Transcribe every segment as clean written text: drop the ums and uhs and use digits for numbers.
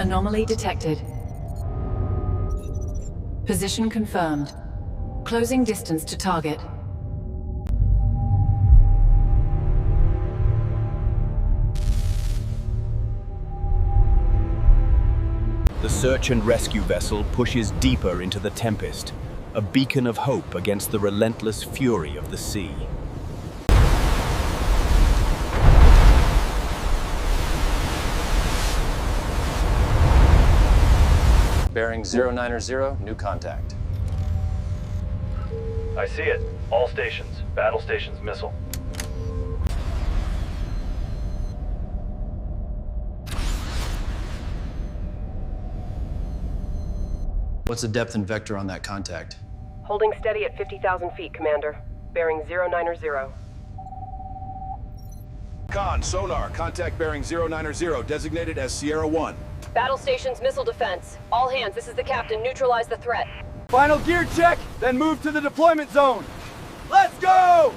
Anomaly detected. Position confirmed. Closing distance to target. The search and rescue vessel pushes deeper into the tempest, a beacon of hope against the relentless fury of the sea. Bearing 0900, new contact. I see it. All stations. Battle stations missile. What's the depth and vector on that contact? Holding steady at 50,000 feet, Commander. Bearing 090. Con, sonar, contact bearing 090, designated as Sierra 1. Battle stations missile defense. All hands, this is the captain. Neutralize the threat. Final gear check, then move to the deployment zone. Let's go!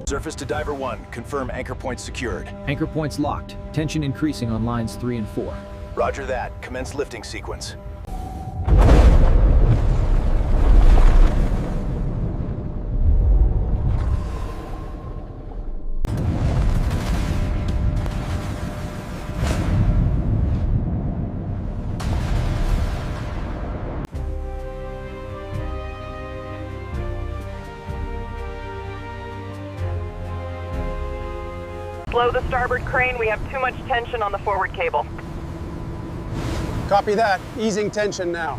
Surface to Diver 1. Confirm anchor point secured. Anchor points locked. Tension increasing on lines 3 and 4. Roger that. Commence lifting sequence. Slow the starboard crane. We have too much tension on the forward cable. Copy that. Easing tension now.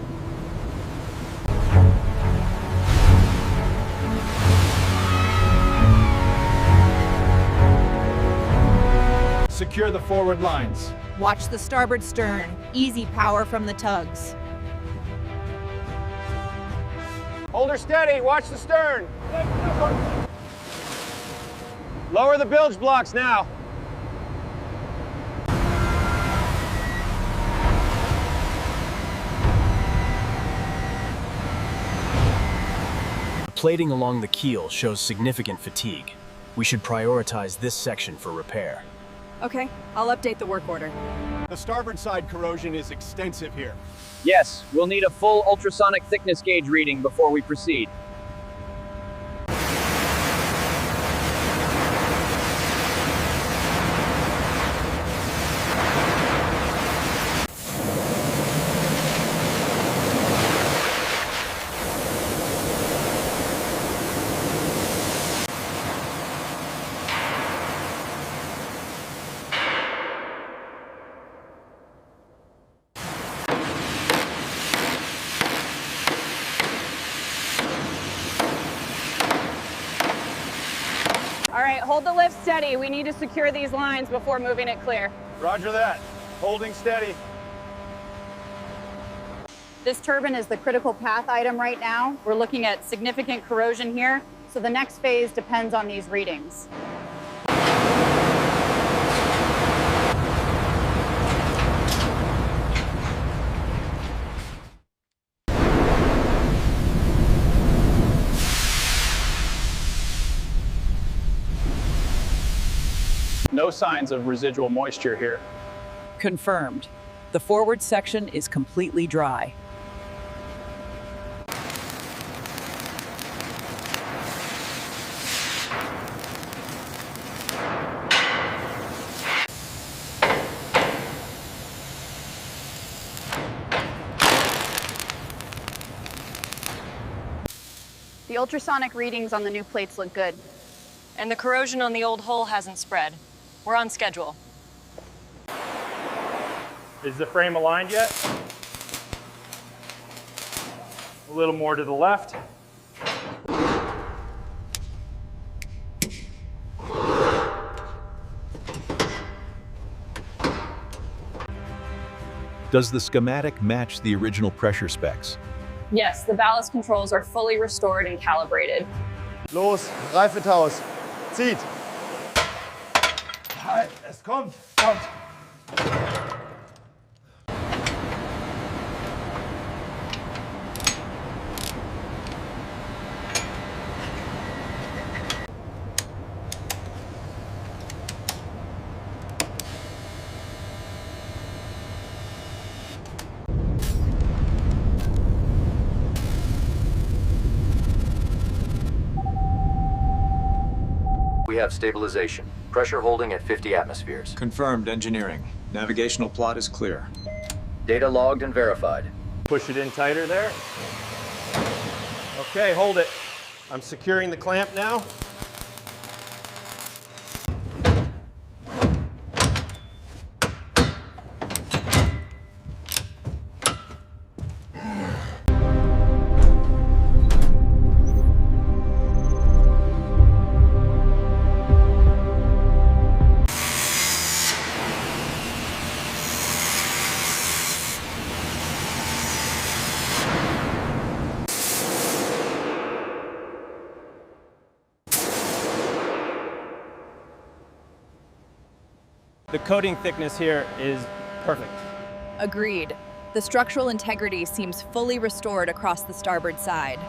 Secure the forward lines. Watch the starboard stern. Easy power from the tugs. Hold her steady. Watch the stern. Lower the bilge blocks now. Plating along the keel shows significant fatigue. We should prioritize this section for repair. Okay, I'll update the work order. The starboard side corrosion is extensive here. Yes, we'll need a full ultrasonic thickness gauge reading before we proceed. All right, hold the lift steady. We need to secure these lines before moving it clear. Roger that. Holding steady. This turbine is the critical path item right now. We're looking at significant corrosion here, so the next phase depends on these readings. No signs of residual moisture here. Confirmed. The forward section is completely dry. The ultrasonic readings on the new plates look good. And the corrosion on the old hull hasn't spread. We're on schedule. Is the frame aligned yet? A little more to the left. Does the schematic match the original pressure specs? Yes, the ballast controls are fully restored and calibrated. Los, Reifetaus. Zieht. Es kommt. We have stabilization. Pressure holding at 50 atmospheres. Confirmed engineering. Navigational plot is clear. Data logged and verified. Push it in tighter there. Okay, hold it. I'm securing the clamp now. The coating thickness here is perfect. Agreed. The structural integrity seems fully restored across the starboard side.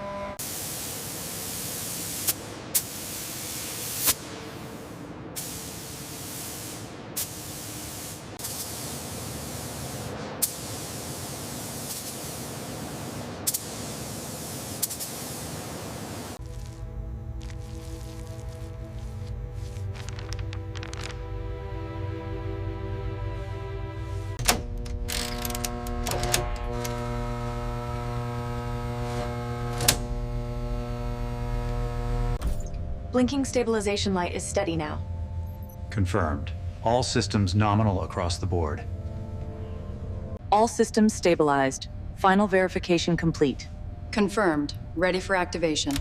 Blinking stabilization light is steady now. Confirmed. All systems nominal across the board. All systems stabilized. Final verification complete. Confirmed. Ready for activation.